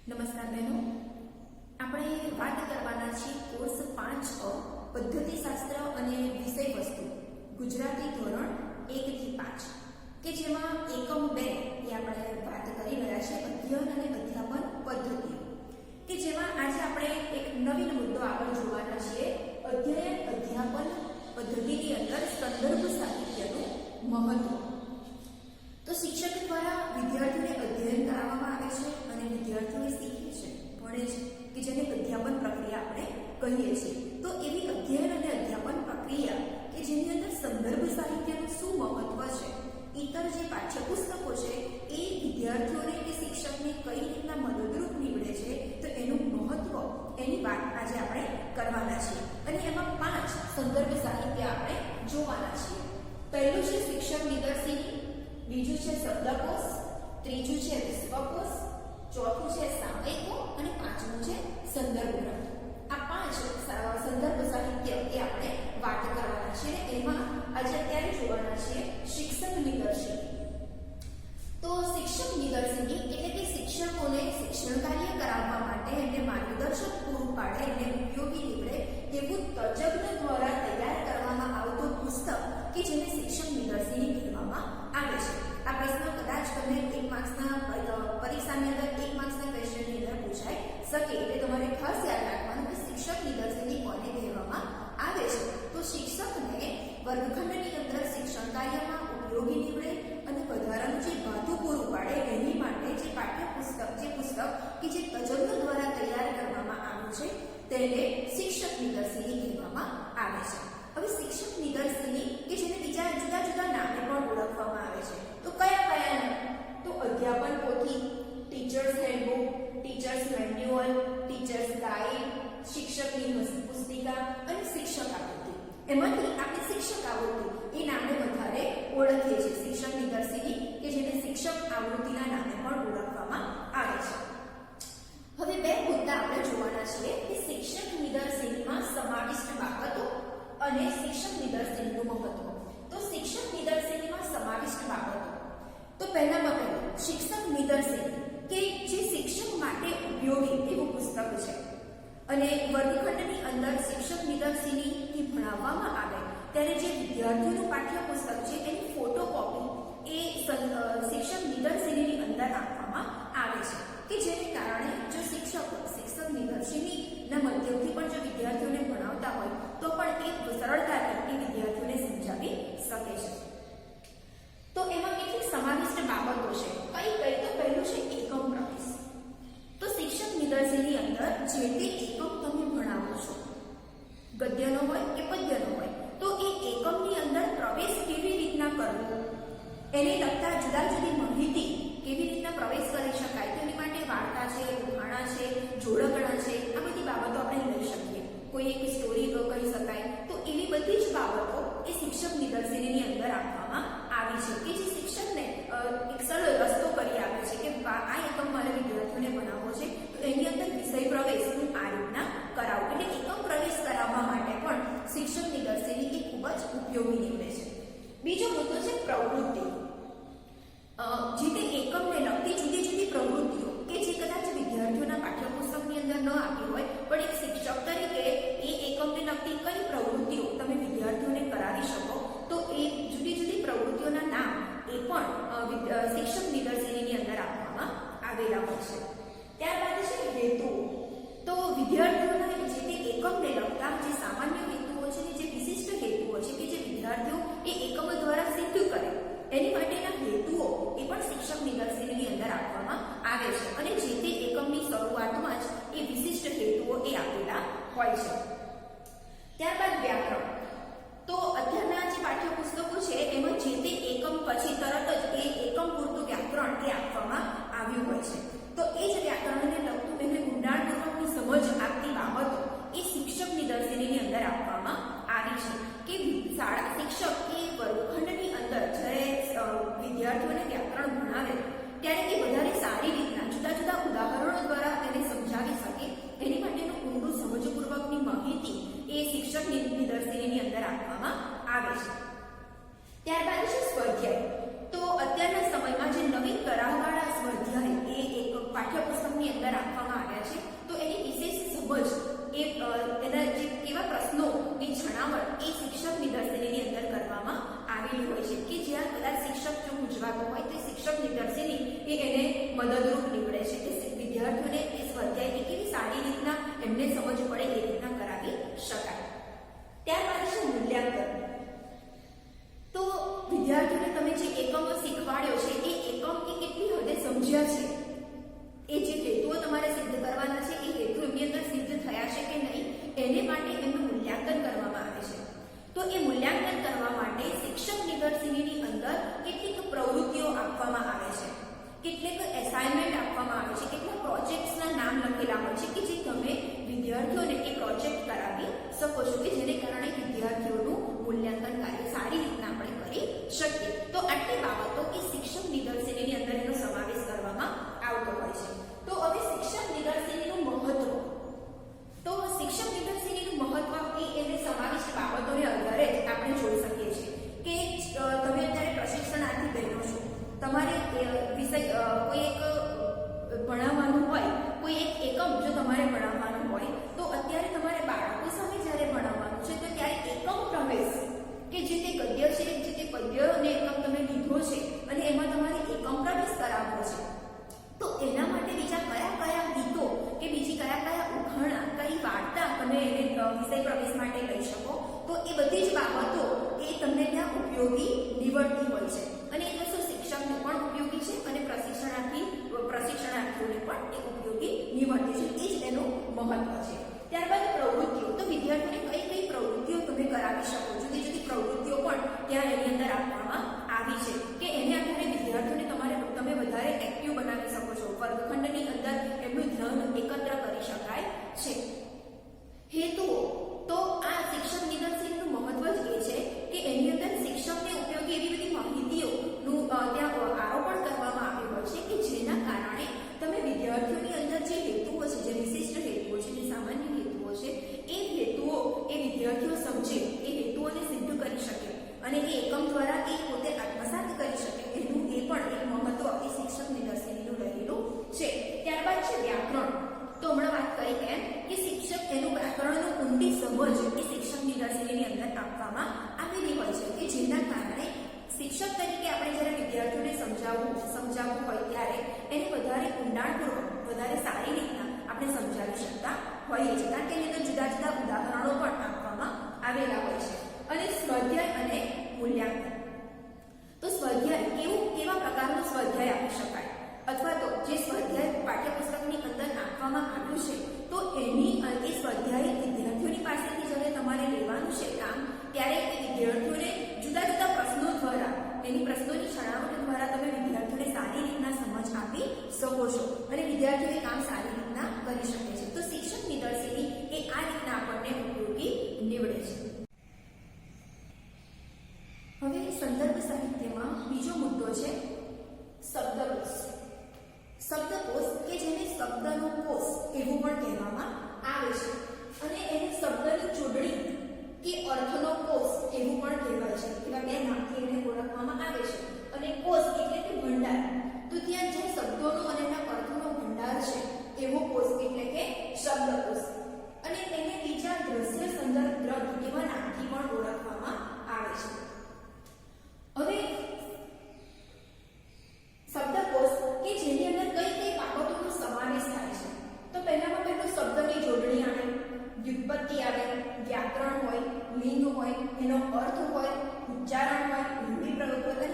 નમસ્કાર બહેનો, આપણે વાત કરવાના છીએ કોર્સ 5 પદ્ધતિશાસ્ત્ર અને વિષય વસ્તુ ગુજરાતી ધોરણ 1 થી 5 કે જેમાં એકમ 2 એ આપણે વાત કરી રહ્યા છીએ અધ્યયન અને અધ્યાપન પદ્ધતિઓ કે જેમાં આજે આપણે એક નવીન મુદ્દો આગળ જોવાના છીએ અધ્યયન અધ્યાપન પદ્ધતિની અંદર સંદર્ભ સાહિત્યનું મહત્વ। તો શિક્ષક દ્વારા વિદ્યાર્થીઓને અધ્યયન કરાવવામાં આવે છે અને વિદ્યાર્થીઓ શીખે છે, ભણે છે કે જેને અધ્યાપન પ્રક્રિયા આપણે કહીએ છીએ। તો એવી અધ્યયન અને અધ્યાપન પ્રક્રિયા કે જેની અંદર સંદર્ભ સાહિત્યનું શું મહત્વ છે, ઇતર જે પાઠ્યપુસ્તકો છે એ વિદ્યાર્થીઓને કે શિક્ષકને કઈ રીતના મદદરૂપ નીવડે છે, તો એનું મહત્વ એની વાત આજે આપણે કરવાના છીએ અને એમાં 5 સંદર્ભ સાહિત્ય આપણે જોવાના છીએ। પહેલું છે શિક્ષક નિદર્શિની, બીજું છે શબ્દકોશ, ત્રીજું છે વિશ્વકોશ, ચોથું છે સામયિકો અને પાંચમું છે સંદર્ભ ગ્રંથ। આ 5 સંદર્ભ સાહિત્ય એ આપણે વાત કરવાના છે। એમાં આજે અત્યારે જોવાના છે શિક્ષક નિદર્શિની। તો શિક્ષક નિદર્શિની એટલે કે શિક્ષકોને શિક્ષણ કાર્ય કરાવવા માટે એમને માર્ગદર્શન પૂરું પાડે, એમને ઉપયોગી નીવડે એવું તજજ્ઞ દ્વારા તૈયાર કરવામાં આવતું પુસ્તક કે જેને શિક્ષક નિદર્શિની કહેવામાં આવે છે। આ પ્રશ્ન કદાચ તમને 1 માર્ક્સના પરીક્ષાની અંદર 1 માર્ક્સના ક્વેશ્ચનની અંદર પૂછાઈ શકે, એટલે તમારે ખાસ યાદ રાખવાનું કે શિક્ષક નિદર્શિની કોને કહેવામાં આવે છે। તો શિક્ષકને વર્ગખંડની અંદર શિક્ષણ કાર્યમાં ઉપયોગી નીવડે અને વધારાનું જે ભાથું પૂરું પાડે એની માટે જે પાઠ્યપુસ્તક જે પુસ્તક કે જે તજજ્ઞ દ્વારા તૈયાર કરવામાં આવ્યું છે તેને શિક્ષક નિદર્શિની કહેવામાં આવે છે। હવે શિક્ષક નિદર્શિની કે જેને બીજા જુદા જુદા નામે પણ ઓળખવામાં આવે છે, તો કયા નામ? તો અધ્યાપન પોથી, teachers handbook, teachers manual, teachers guide, શિક્ષકની પુસ્તિકા અને શિક્ષક આવૃત્તિ। એમાંથી આપણે શિક્ષક આવૃત્તિ એ નામે વધારે ઓળખીએ છીએ, શિક્ષક નિદર્શિની કે જેને શિક્ષક આવૃત્તિના નામે પણ ઓળખવામાં આવે છે। હવે 2 મુદ્દા આપણે જોવાના છીએ કે શિક્ષક નિદર્શિનીમાં સમાવિષ્ટ બાબતો અને શિક્ષક નિદર્શિનીનું મહત્વ। તો શિક્ષક નિદર્શિનીમાં સમાવિષ્ટ બાબતો, તો પહેલામાં પહેલું શિક્ષક નિદર્શિની કે જે શિક્ષક માટે ઉપયોગી એવું પુસ્તક છે અને વર્ગખંડની અંદર શિક્ષક નિદર્શિનીથી ભણાવવામાં આવે ત્યારે જે વિદ્યાર્થીઓનું પાઠ્યપુસ્તક છે એની ફોટોકોપી એ શિક્ષક નિદર્શિનીની અંદર આપવામાં આવે છે કે જેને કારણે જો શિક્ષકો શિક્ષક નિદર્શિનીના માધ્યમથી પણ જો વિદ્યાર્થીઓને ભણાવતા હોય તો પણ એ સરળતાથી વિદ્યાર્થીઓને સમજાવી શકે છે। તો એમાં કેટલીક સમાવિષ્ટ બાબતો છે, કઈ કઈ? તો પહેલું છે એકમ પ્રવેશ। તો શિક્ષક નિદર્શિની અંદર જે તે એકમ તમે ભણાવો છો, ગદ્યનો હોય કે પદ્યનો હોય, તો એ એકમની અંદર પ્રવેશ કેવી રીતના કરવો, એને લગતા જુદા જુદી માહિતી કેવી રીતના પ્રવેશ કરી શકાય, તેની માટે વાર્તા છે, ઉદાહરણા છે, જોડકણા છે, આ બધી બાબતો આપણે લઈ શકીએ, કોઈ એક સ્ટોરી કહી શકાય। તો એવી બધી જ બાબતો એ શિક્ષક નિદર્શિનીની અંદર આપવામાં આવી છે કે જે શિક્ષકને એક સરળ રસ્તો કરી આપે છે કે આ એકમ મારે વિદ્યાર્થીઓને ભણાવવો છે તો એની અંદર વિષય પ્રવેશ હું આ રીતના કરાવું, એટલે એકમ પ્રવેશ કરાવવા માટે પણ શિક્ષક નિદર્શિની એ ખૂબ જ ઉપયોગી નીવડે છે। બીજો મુદ્દો છે પ્રવૃત્તિ। જે તે એકમને લગતી જુદી જુદી પ્રવૃત્તિઓ કે જે કદાચ વિદ્યાર્થીઓના પાઠ્યપુસ્તકની અંદર ન આપી હોય પણ એક શિક્ષક તરીકે એ એકમને લગતી કઈ પ્રવૃત્તિઓ તમે વિદ્યાર્થીઓને કરાવી શકો, તો એ જુદી જુદી પ્રવૃત્તિઓના નામ એ પણ શિક્ષક નિદર્શિનીની અંદર આપવામાં આવેલા હોય છે। ત્યારબાદ છે હેતુ। તો વિદ્યાર્થીઓના જે તે એકમને લગતા જે સામાન્ય હેતુઓ છે, જે વિશિષ્ટ હેતુઓ છે કે જે વિદ્યાર્થીઓ એ એકમ દ્વારા સિદ્ધ કરે એની માટેના હેતુઓ એ પણ શિક્ષક નિદર્શિનીની અંદર આપવામાં આવે છે અને જે તે એકમની શરૂઆતમાં જ એ વિશિષ્ટ હેતુઓ એ આપેલા હોય છે। ત્યારબાદ વ્યાકરણ। તો અત્યારના જે પાઠ્યપુસ્તકો છે એમાં જે તે એકમ પછી તરત જ એ એકમ પૂરતું વ્યાકરણ એ આપવામાં આવ્યું હોય છે, તો એ જ વ્યાકરણને લગતું એને ઊંડાણપૂર્વકની સમજ આપતી બાબતો એ શિક્ષક નિદર્શિનીની અંદર આપવામાં આવી છે કે શાળા શિક્ષક એ વર્ગખંડની અંદર જ્યારે વિદ્યાર્થીઓને વ્યાકરણ ભણાવે ત્યારે એ વધારે સારી રીતના જુદા જુદા ઉદાહરણો દ્વારા એને સમજાવી શકે એની માટેનું ઊંડું સમજપૂર્વકની માહિતી એ શિક્ષક નિદર્શિનીની અંદર આપવામાં આવે છે। ત્યારબાદ છે સ્વાધ્યાય। તો અત્યારના સમયમાં જે નવીન કરારવાળા સ્વાધ્યાય એ એક છે કે જ્યાં કદાચ શિક્ષક જો મૂંઝવાતો હોય તો શિક્ષક નિદર્શિની એ એને મદદરૂપ નીવડે છે કે વિદ્યાર્થીઓને એ સ્વાધ્યાય કેવી સારી રીતના એમને સમજ પડે એ રીતના કરાવી શકાય. ત્યારબાદ છે મૂલ્યાંકન. તો વિદ્યાર્થીઓને તમે જે એકમો શીખવાડ્યો છે એ એકમ એ કેટલી હદે સમજ્યા છે, એ જે હેતુઓ તમારે સિદ્ધ કરવાના છે એ હેતુ એમની અંદર સિદ્ધ થયા છે કે નહીં, એને માટે એમનું મૂલ્યાંકન કરવામાં આવે છે. તો એ મૂલ્યાંકન કરવા માટે શિક્ષક નિદર્શિનીની અંદર કેટલીક પ્રવૃત્તિઓ આપવામાં આવે છે, કેટલીક એસાઇનમેન્ટ આપવામાં આવે છે, કેટલાક પ્રોજેક્ટ્સના નામ લખેલા હોય છે કે જે તમે વિદ્યાર્થીઓને એ પ્રોજેક્ટ કરાવી શકો છો કે જેને કારણે વિદ્યાર્થીઓનું મૂલ્યાંકન કાર્ય સારી રીતના આપણે કરી શકીએ. તો આટલી બાબતો એ શિક્ષક નિદર્શિનીની અંદર એનો સમાવેશ કરવામાં આવતો હોય છે. તો હવે શિક્ષક નિદર્શિનીનું મહત્વ, તો શિક્ષક નિદર્શિનીનું મહત્વ એ એને સમાવિષ્ટ બાબતોને આધારે જ આપણે જોઈ શકીએ છીએ કે તમે અત્યારે પ્રશિક્ષણાર્થી બહેનો છો, તમારે વિષય કોઈ એક ભણાવવાનું હોય, કોઈ એક એકમ જો તમારે ભણાવવાનું હોય તો અત્યારે તમારે બાળકો સામે જ્યારે ભણાવવાનું છે તો ત્યારે એકમ પ્રવેશ કે જે તે ગદ્ય છે, જે તે પદ્યને એકમ તમે લીધો છે અને એમાં તમારે એકમ પ્રવેશ કરાવવો છે, તો એના માટે બીજા કયા કયા ગીતો કે બીજી કયા કયા ઉખાણા, કઈ વાર્તા તમે એને વિષય પ્રવેશ માટે લઈ શકો, તો એ બધી જ બાબતો એ તમને ત્યાં ઉપયોગી નીવડતી હોય છે. અને એ વસ્તુ શિક્ષકને પણ ઉપયોગી છે અને પ્રશિક્ષણાર્થીઓને પણ એ ઉપયોગી નીવડતી છે. એ જ એનું મહત્વ છે. ત્યારબાદ પ્રવૃત્તિઓ. તો વિદ્યાર્થીઓને કઈ કઈ પ્રવૃત્તિઓ તમે કરાવી શકો, જુદી જુદી પ્રવૃત્તિઓ પણ ત્યાં એની અંદર આપવામાં આવી છે કે એને આધારે વિદ્યાર્થીઓને તમે વધારે એક્ટિવ બનાવી શકો છો, વર્ગખંડની અંદર એમનું ધ્યાન એકત્ર કરી શકાય છે. હેતુઓ. તો આ શિક્ષક નિદર્શનનું મહત્વ જ એ છે કે એની અંદર શિક્ષકને ઉપયોગી એવી બધી માહિતીઓનું ત્યાં આરોપણ કરવામાં આવ્યું હોય છે કે જેના કારણે તમે વિદ્યાર્થીઓની અંદર જે હેતુઓ છે, જે વિશિષ્ટ હેતુઓ છે, જે સામાન્ય હેતુઓ છે, એ હેતુઓ એ વિદ્યાર્થીઓ સમજે, એ હેતુઓને સિદ્ધ કરી શકે અને એ એકમ દ્વારા એ પોતે આત્મસાત કરી શકે, એનું એ પણ એક મહત્વ એ શિક્ષક નિદર્શનનું રહેલું છે. ત્યારબાદ છે વ્યાકરણ. તો હમણાં વાત કરી એમ કે શિક્ષક એનું વ્યાકરણનું ઊંડી સમજ એ શિક્ષક નિદર્શનની અંદર આપવામાં આવેલી હોય છે કે જેના કારણે શિક્ષક તરીકે આપણે જ્યારે વિદ્યાર્થીઓને સમજાવવું હોય ત્યારે એને વધારે ઊંડાણપૂર્વક, વધારે સારી રીતના આપણે સમજાવી શકતા હોઈએ છીએ, કારણ કે એની અંદર જુદા જુદા ઉદાહરણો પણ આપવામાં આવેલા હોય છે. અને સ્વાધ્યાય અને મૂલ્યાંકન. તો સ્વાધ્યાય કેવા પ્રકારનો સ્વાધ્યાય આપી શકાય, અથવા તો જે સ્વાધ્યાય પાઠ્યપુસ્તકની અંદર આપવામાં આવ્યું છે તો એ સ્વાધ્યાય વિદ્યાર્થીઓની પાસેથી જ્યારે તમારે લેવાનું છે કામ, ત્યારે એ વિદ્યાર્થીઓને જુદા જુદા પ્રશ્નો દ્વારા, એની પ્રશ્નોની છણાવટ દ્વારા તમે વિદ્યાર્થીઓને સારી રીતના સમજ આપી શકો છો અને વિદ્યાર્થીઓએ કામ સારી રીતના કરી શકે છે. તો શિક્ષક નિદર્શિની એ આ રીતના આપણને ઉપયોગી નીવડે છે. હવે સંદર્ભ સાહિત્યમાં બીજો મુદ્દો છે શબ્દકોશ. શબ્દકોશ કે જેને શબ્દનો કોષ એવું પણ કહેવામાં આવે છે અને એને શબ્દની જોડણી કે અર્થનો કોષ એવું પણ કહેવાય છે. એવા બે નામથી એને ઓળખવામાં આવે છે. અને કોષ એટલે કે ભંડાર. તો ત્યાં જે શબ્દોનો અને એના અર્થનો ભંડાર છે એવો કોષ એટલે કે શબ્દકોશ. અને તેને બીજા દ્રશ્ય સંદર્ભ ગ્રંથ એવા નામથી પણ ઓળખવામાં આવે છે. હવે શબ્દકોશ કે જેની અંદર કઈ કઈ બાબતોનો સમાવેશ થાય છે, તો પહેલામાં પહેલું શબ્દની જોડણી આવે, વ્યુત્પત્તિ આવે, વ્યાકરણ હોય, લિંગ હોય, એનો અર્થ હોય, ઉચ્ચારણ હોય, રૂઢિપ્રયોગ હોય અને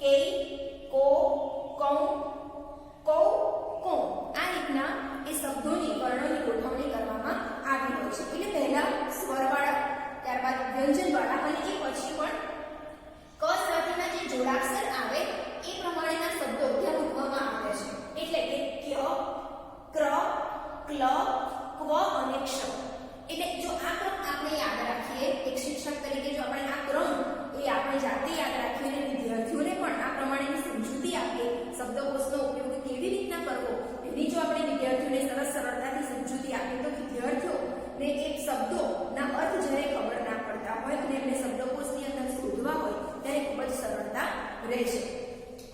કે, કો, કૌ, કૌ, કો. આ રીતના એ શબ્દોની વર્ણોની ગોઠવણી કરવામાં આવી હોય છે. એટલે પહેલા સ્વરવાળા, ત્યારબાદ વ્યંજનવાળા અને એ પછી પણ ક સાથેના જે જોડાક્ષર આવે એ પ્રમાણેના શબ્દો ત્યાં મૂકવામાં આવે છે. એટલે કે ક્ય, ક્ર, ક્લ, ક્વ અને ક્ષ. એટલે જો આ ક્રમ આપણે યાદ રાખીએ, એક શિક્ષક તરીકે જો આપણે આ ક્રમ એ આપણે જાતે યાદ રાખીએ અને વિદ્યાર્થીઓને પણ આ પ્રમાણેની સમજૂતી આપીએ, શબ્દકોશનો ઉપયોગ કેવી રીતના કરવો એની જો આપણે વિદ્યાર્થીઓને સરળતાથી સમજૂતી આપીએ તો વિદ્યાર્થીઓને એક શબ્દોના અર્થ જ્યારે ખબર ના પડતા હોય અને એમને શબ્દકોશની અંદર શોધવા હોય ત્યારે ખૂબ જ સરળતા રહેશે.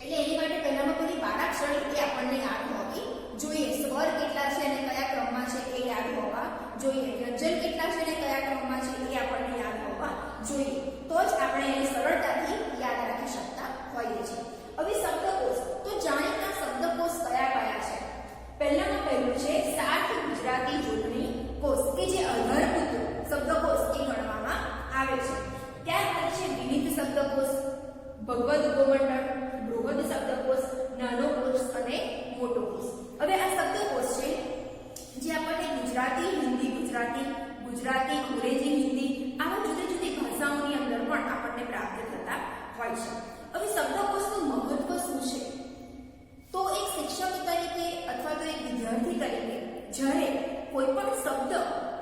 એટલે એની માટે પહેલામાં બધી બારાક્ષરી એ આપણને યાદ હોવી જોઈએ. સ્વર કેટલા છે અને કયા ક્રમમાં છે એ યાદ હોવા જોઈએ. વ્યંજન કેટલા છે અને કયા ક્રમમાં છે એ આપણને યાદ હોવા જોઈએ. તો જ આપણે એને સરળતાથી યાદ રાખી શકતા હોઈએ છીએ. હવે શબ્દકોશ, તો જાણીતા શબ્દકોશ કયા કયા છે? પહેલામાં પહેલું છે સાર્થ ગુજરાતી જોડણી કોષ કે જે આધારભૂત શબ્દકોશ એ ગણવામાં આવે છે. ત્યારબાદ છે વિવિધ શબ્દકોશ, ભગવદ ગોમંડળ, બૃહદ શબ્દકોશ, નાનો કોષ અને મોટો કોષ. હવે આ શબ્દકોશ છે જે આપણને ગુજરાતી, હિન્દી ગુજરાતી, ગુજરાતી અંગ્રેજી હિન્દી આવા જુદી જુદી ભાષાઓની અંદર પણ આપણને પ્રાપ્ત થતા હોય છે. હવે શબ્દકોશનું મહત્વ શું છે? તો એક શિક્ષક તરીકે અથવા તો એક વિદ્યાર્થી તરીકે જ્યારે કોઈ પણ શબ્દ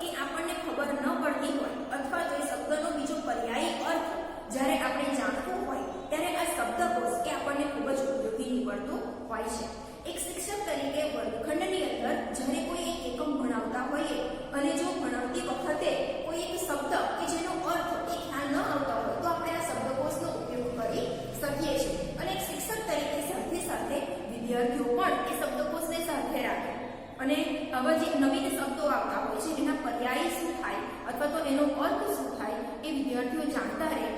એ આપણને ખબર ન પડતી હોય અથવા તો એ શબ્દનો બીજો પર્યાયી અર્થ જ્યારે આપણે જાણવું હોય ત્યારે આ શબ્દકોશ એ આપણને ખૂબ જ ઉપયોગી નીવડતું હોય છે. એક શિક્ષક તરીકે વર્ગખંડની અંદર જ્યારે કોઈ એક એકમ ભણાવતા હોઈએ અને જો ભણાવતી વખતે કોઈ એક શબ્દ કે જેનો અર્થ એ ખ્યાલ ન આવતા હોય તો આપણે આ શબ્દકોશનો ઉપયોગ કરી શકીએ છીએ. અને એક શિક્ષક તરીકે સાથે સાથે વિદ્યાર્થીઓ પણ એ શબ્દકોશને સાથે રાખે અને આવા જે નવીન શબ્દો આવતા હોય છે એના પર્યાય શું થાય અથવા તો એનો અર્થ શું થાય એ વિદ્યાર્થીઓ જાણતા રહે.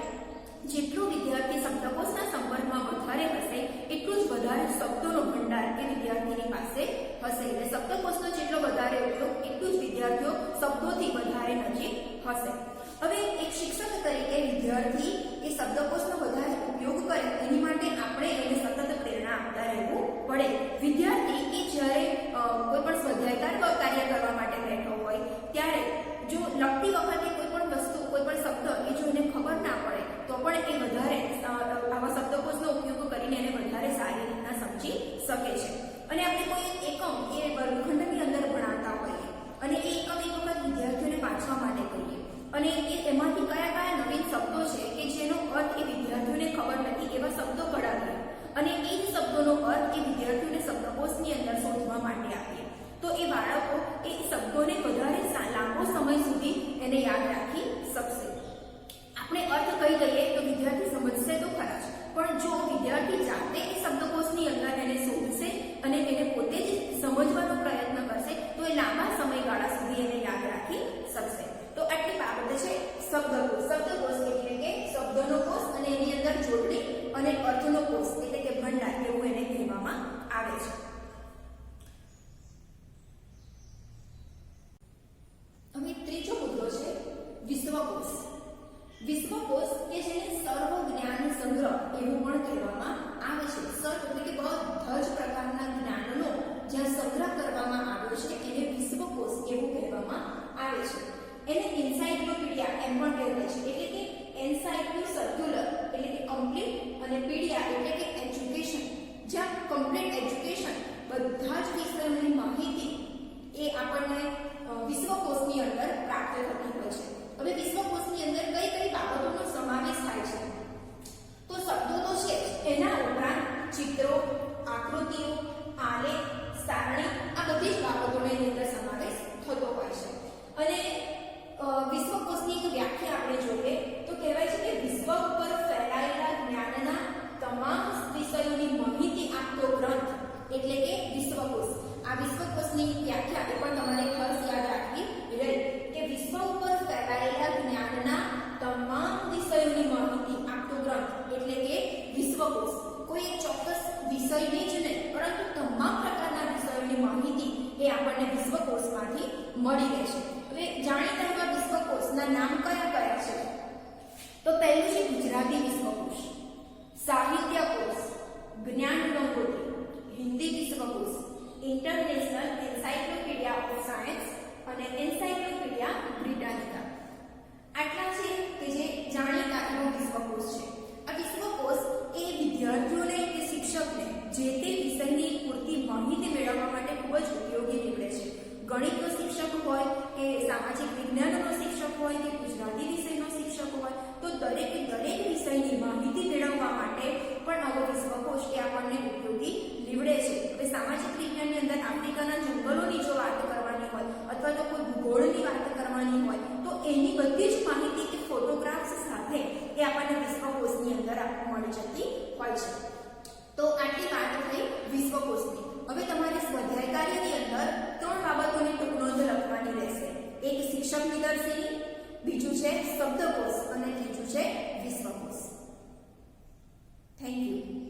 જેટલું વિદ્યાર્થી શબ્દકોશના સંપર્કમાં વધારે હશે એટલું જ વધારે શબ્દોનો ભંડાર એ વિદ્યાર્થીની પાસે હશે. એટલે શબ્દકોશનો જેટલો વધારે ઉપયોગ એટલું જ વિદ્યાર્થીઓ શબ્દોથી વધારે નજીક હશે. હવે એક શિક્ષક તરીકે વિદ્યાર્થી એ શબ્દકોશનો વધારે ઉપયોગ કરે એની માટે આપણે એને સતત પ્રેરણા આપતા રહેવું પડે. વિદ્યાર્થી એ જ્યારે કોઈ પણ સ્વાધ્યાયકાર કાર્ય કરવા માટે બેઠો હોય ત્યારે જો લખતી વખતે કોઈ પણ વસ્તુ, કોઈ પણ શબ્દ એ જો એને ખબર ના પડે તો પણ એ વધારે આવા શબ્દકોશનો ઉપયોગ કરીને એને વધારે સારી રીતના સમજી શકે છે. અને આપણે કોઈ એકમ એ વર્ગખંડની અંદર ભણાવતા હોઈએ અને એ એકમ એક વખત વિદ્યાર્થીઓને વાંચવા માટે કહીએ અને એમાંથી કયા કયા નવીન શબ્દો છે કે જેનો અર્થ એ વિદ્યાર્થીઓને ખબર નથી એવા શબ્દો કઢાવીએ અને એ જ શબ્દોનો અર્થ એ વિદ્યાર્થીઓને શબ્દકોશની અંદર શોધવા માટે આપીએ તો એ બાળકો એ શબ્દોને વધારે લાંબો સમય સુધી એને યાદ રાખી શકશે. આપણે અર્થ કહી દઈએ તો વિદ્યાર્થી સમજશે તો ખરા જ, પણ જો વિદ્યાર્થી જાતે એ શબ્દકોશની અંદર એને શોધશે અને એને પોતે જ સમજવાનો પ્રયત્ન કરશે તો એ લાંબા સમયગાળા સુધી એને યાદ રાખી શકશે. તો આટલી બાબત છે શબ્દકોશ. શબ્દકોશ એટલે કે શબ્દનો કોષ અને એની અંદર જોડણી અને અર્થનો કોષ એટલે કે ભંડાર એવું એને કહેવામાં આવે છે. હવે ત્રીજો મુદ્દો છે વિશ્વકોશ. વિશ્વકોશ કે જેને સર્વ જ્ઞાન સંગ્રહ એવું પણ કહેવામાં આવે છે. સર્વ એટલે કે બધા જ પ્રકારના જ્ઞાનનો જ્યાં સંગ્રહ કરવામાં આવ્યો છે એને વિશ્વકોશ એવું કહેવામાં આવે છે. એને એન્સાઇક્લોપીડિયા એમ પણ કહેવાય છે. એટલે કે એન્સાઇક્લો સર્ક્યુલર એટલે કે કમ્પ્લીટ અને પીડિયા એટલે કે એજ્યુકેશન, જ્યાં કમ્પ્લીટ એજ્યુકેશન બધા જ વિષયોની માહિતી એ આપણને વિશ્વકોશની અંદર પ્રાપ્ત થતી હોય છે. હવે વિશ્વકોશની અંદર કઈ કઈ બાબતોનો સમાવેશ થાય છે? તો શબ્દો તો છે એના ઉપરાંત ચિત્રો, આકૃતિઓ, આલેખ, સારણી આ બધી જ બાબતોનો એની અંદર સમાવેશ થતો હોય છે. અને વિશ્વકોશની એક વ્યાખ્યા આપણે જોઈએ તો કહેવાય છે કે વિશ્વ ઉપર ફેલાયેલા જ્ઞાનના તમામ વિષયોની માહિતી આપતો ગ્રંથ એટલે કે વિશ્વકોશ. આ વિશ્વકોશની વ્યાખ્યા એ પણ તમારે ખાસ યાદ રાખવી રહી કે વિશ્વ ઉપર ફેલાયેલા જ્ઞાનના તમામ વિષયોની માહિતી આપતો ગ્રંથ એટલે કે વિશ્વકોશ. કોઈ એક ચોક્કસ વિષયની જ નહીં પરંતુ તમામ પ્રકારના વિષયોની માહિતી એ આપણને વિશ્વકોશમાંથી મળી રહેશે. હવે જાણીતા એવા વિશ્વકોશના નામ કયા કયા છે? તો પહેલું છે ગુજરાતી વિશ્વકોશ, સાહિત્ય કોશ, એ આપણને ઉપયોગી નીવડે છે. હવે સામાજિક વિજ્ઞાનની અંદર આફ્રિકાના જંગલોની જો વાત કરવાની હોય અથવા તો કોઈ ભૂગોળની વાત કરવાની હોય તો એની બધી જ માહિતી કે ફોટોગ્રાફ્સ સાથે એ આપણને વિશ્વકોશની અંદર મળી જતી હોય છે. તો આટલી વાત થઈ વિશ્વકોશની. હવે તમારે સ્વાધ્યાય કાર્યની અંદર 3 બાબતોની ટૂંક નોંધ લખવાની રહેશે. એક શિક્ષક નિદર્શિની, બીજું છે શબ્દકોશ અને ત્રીજું છે વિશ્વકોશ. Thank you.